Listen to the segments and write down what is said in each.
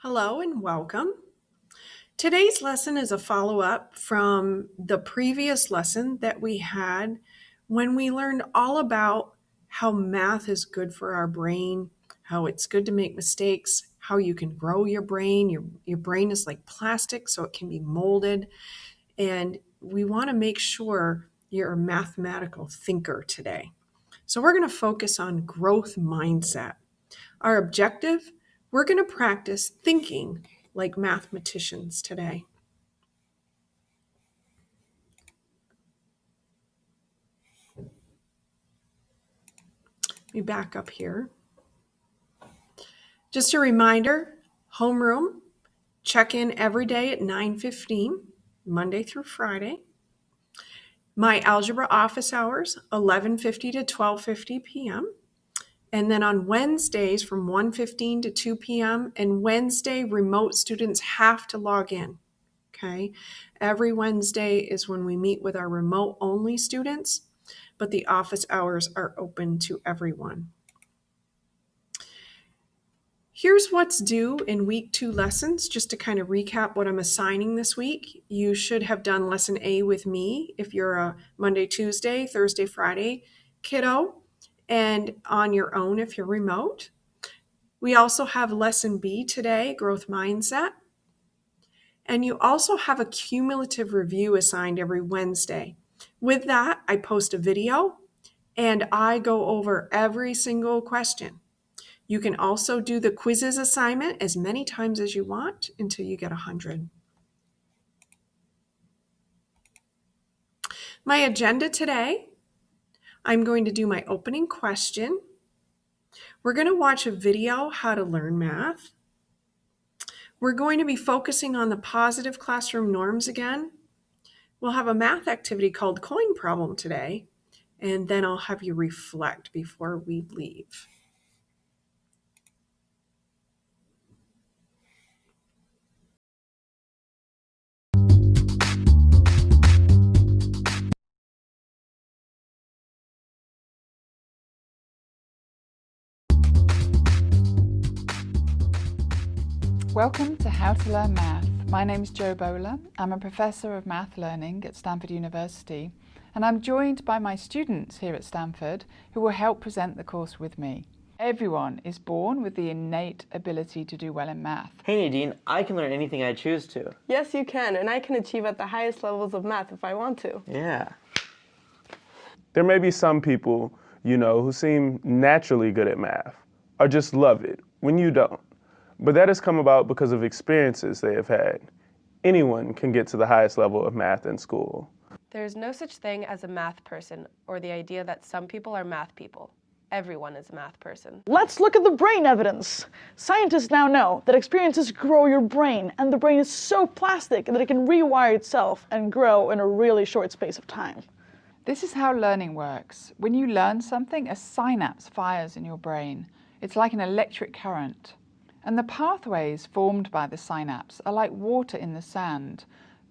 Hello and welcome. Today's lesson is a follow-up from the previous lesson that we had when we learned all about how math is good for our brain, how it's good to make mistakes, how you can grow your brain. Your brain is like plastic, so it can be molded. And we want to make sure you're a mathematical thinker today. So we're going to focus on growth mindset. Our objective, we're going to practice thinking like mathematicians today. Let me back up here. Just a reminder, homeroom, check in every day at 9:15, Monday through Friday. My algebra office hours, 11:50 to 12:50 p.m. And then on Wednesdays from 1:15 to 2 p.m. and Wednesday, remote students have to log in. Okay. Every Wednesday is when we meet with our remote only students, but the office hours are open to everyone. Here's what's due in week 2 lessons, just to kind of recap what I'm assigning this week. You should have done lesson A with me if you're a Monday, Tuesday, Thursday, Friday kiddo, and on your own if you're remote. We also have lesson B today, growth mindset. And you also have a cumulative review assigned every Wednesday. With that, I post a video and I go over every single question. You can also do the quizzes assignment as many times as you want until you get 100. My agenda today, I'm going to do my opening question. We're going to watch a video, how to learn math. We're going to be focusing on the positive classroom norms again. We'll have a math activity called Coin Problem today, and then I'll have you reflect before we leave. Welcome to How to Learn Math. My name is Jo Bowler. I'm a Professor of Math Learning at Stanford University, and I'm joined by my students here at Stanford who will help present the course with me. Everyone is born with the innate ability to do well in math. Hey Nadine, I can learn anything I choose to. Yes, you can, and I can achieve at the highest levels of math if I want to. Yeah. There may be some people, who seem naturally good at math, or just love it, when you don't. But that has come about because of experiences they have had. Anyone can get to the highest level of math in school. There is no such thing as a math person or the idea that some people are math people. Everyone is a math person. Let's look at the brain evidence. Scientists now know that experiences grow your brain, and the brain is so plastic that it can rewire itself and grow in a really short space of time. This is how learning works. When you learn something, a synapse fires in your brain. It's like an electric current. And the pathways formed by the synapse are like water in the sand.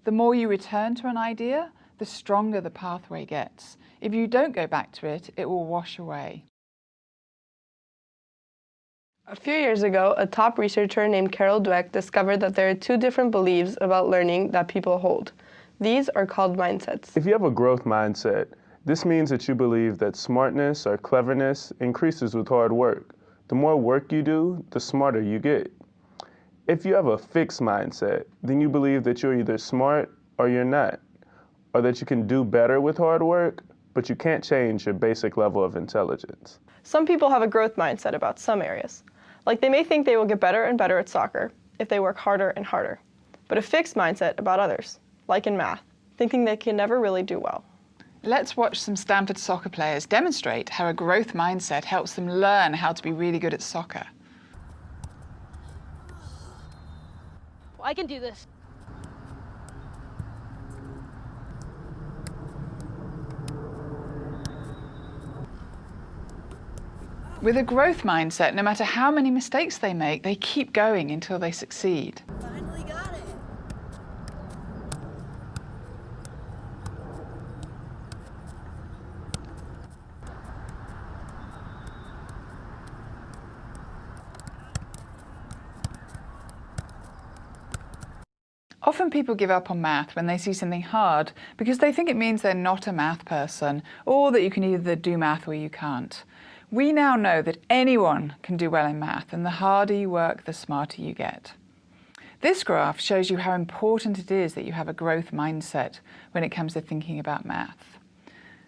The more you return to an idea, the stronger the pathway gets. If you don't go back to it, it will wash away. A few years ago, a top researcher named Carol Dweck discovered that there are 2 different beliefs about learning that people hold. These are called mindsets. If you have a growth mindset, this means that you believe that smartness or cleverness increases with hard work. The more work you do, the smarter you get. If you have a fixed mindset, then you believe that you're either smart or you're not, or that you can do better with hard work, but you can't change your basic level of intelligence. Some people have a growth mindset about some areas. Like they may think they will get better and better at soccer if they work harder and harder, but a fixed mindset about others, like in math, thinking they can never really do well. Let's watch some Stanford soccer players demonstrate how a growth mindset helps them learn how to be really good at soccer. Well, I can do this. With a growth mindset, no matter how many mistakes they make, they keep going until they succeed. Finally got it. Often people give up on math when they see something hard because they think it means they're not a math person, or that you can either do math or you can't. We now know that anyone can do well in math, and the harder you work, the smarter you get. This graph shows you how important it is that you have a growth mindset when it comes to thinking about math.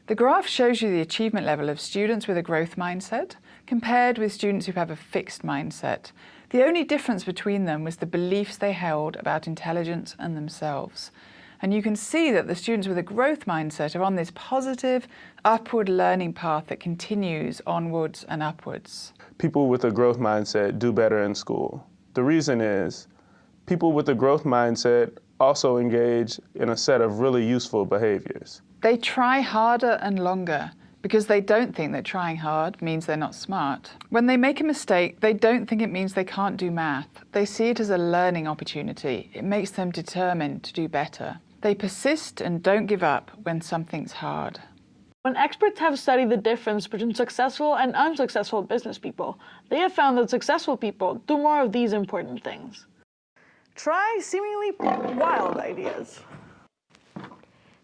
The graph shows you the achievement level of students with a growth mindset compared with students who have a fixed mindset. The only difference between them was the beliefs they held about intelligence and themselves. And you can see that the students with a growth mindset are on this positive, upward learning path that continues onwards and upwards. People with a growth mindset do better in school. The reason is, people with a growth mindset also engage in a set of really useful behaviors. They try harder and longer because they don't think that trying hard means they're not smart. When they make a mistake, they don't think it means they can't do math. They see it as a learning opportunity. It makes them determined to do better. They persist and don't give up when something's hard. When experts have studied the difference between successful and unsuccessful business people, they have found that successful people do more of these important things. Try seemingly wild ideas.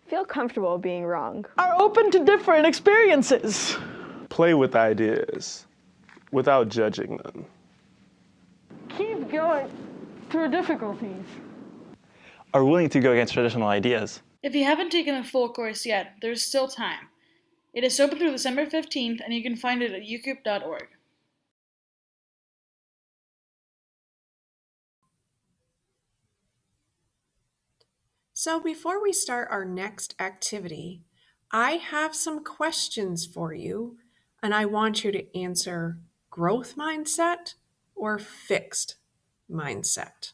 Feel comfortable being wrong. Are open to different experiences. Play with ideas without judging them. Keep going through difficulties. Are willing to go against traditional ideas. If you haven't taken a full course yet, there's still time. It is open through December 15th, and you can find it at ucoop.org. So before we start our next activity, I have some questions for you, and I want you to answer growth mindset or fixed mindset.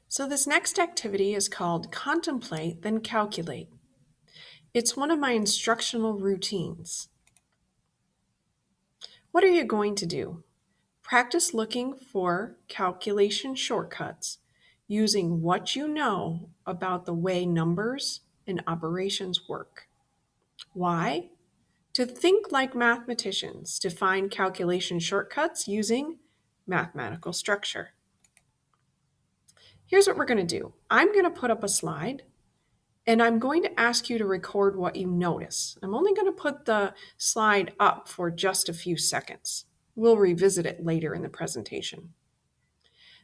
So this next activity is called Contemplate, then Calculate. It's one of my instructional routines. What are you going to do? Practice looking for calculation shortcuts using what you know about the way numbers and operations work. Why? To think like mathematicians, to find calculation shortcuts using mathematical structure. Here's what we're going to do. I'm going to put up a slide, and I'm going to ask you to record what you notice. I'm only going to put the slide up for just a few seconds. We'll revisit it later in the presentation.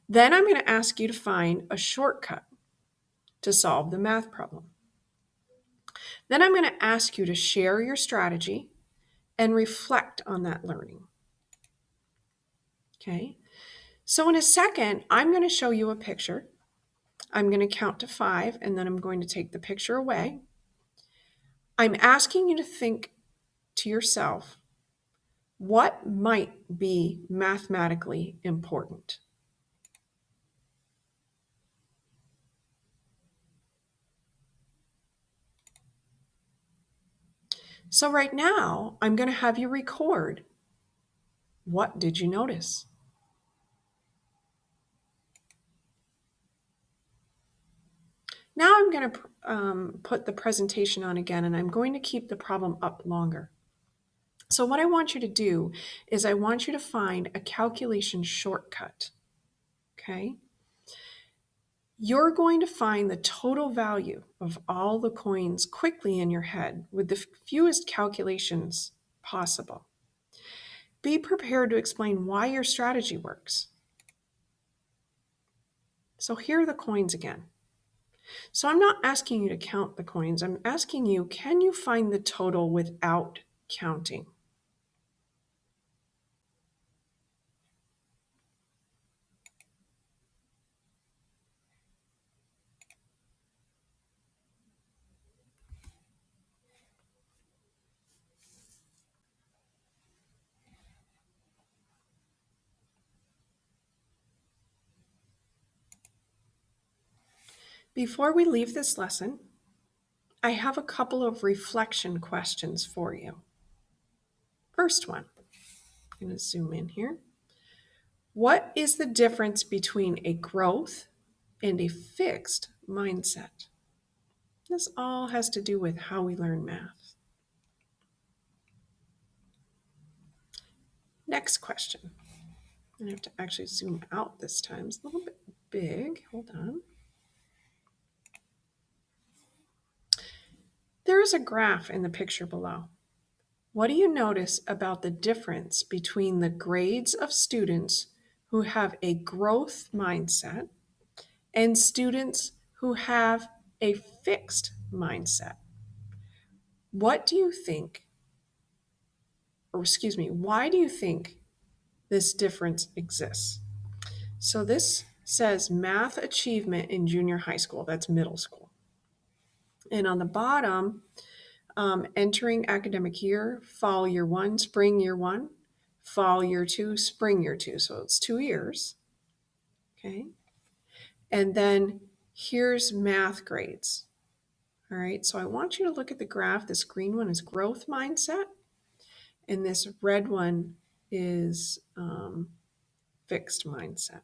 Then I'm going to ask you to find a shortcut to solve the math problem. Then I'm going to ask you to share your strategy and reflect on that learning. Okay? So in a second, I'm going to show you a picture. I'm going to count to 5, and then I'm going to take the picture away. I'm asking you to think to yourself, what might be mathematically important? So right now, I'm going to have you record. What did you notice? Now I'm going to put the presentation on again, and I'm going to keep the problem up longer. So what I want you to do is I want you to find a calculation shortcut, okay? You're going to find the total value of all the coins quickly in your head with the fewest calculations possible. Be prepared to explain why your strategy works. So here are the coins again. So I'm not asking you to count the coins. I'm asking you, can you find the total without counting? Before we leave this lesson, I have a couple of reflection questions for you. First one, I'm going to zoom in here. What is the difference between a growth and a fixed mindset? This all has to do with how we learn math. Next question. I have to actually zoom out this time. It's a little bit big. Hold on. There is a graph in the picture below. What do you notice about the difference between the grades of students who have a growth mindset and students who have a fixed mindset? What do you think, or excuse me, why do you think this difference exists? So this says math achievement in junior high school, that's middle school. And on the bottom, entering academic year, fall year 1, spring year 1, fall year 2, spring year 2. So it's 2 years. Okay. And then here's math grades. All right. So I want you to look at the graph. This green one is growth mindset, and this red one is fixed mindset.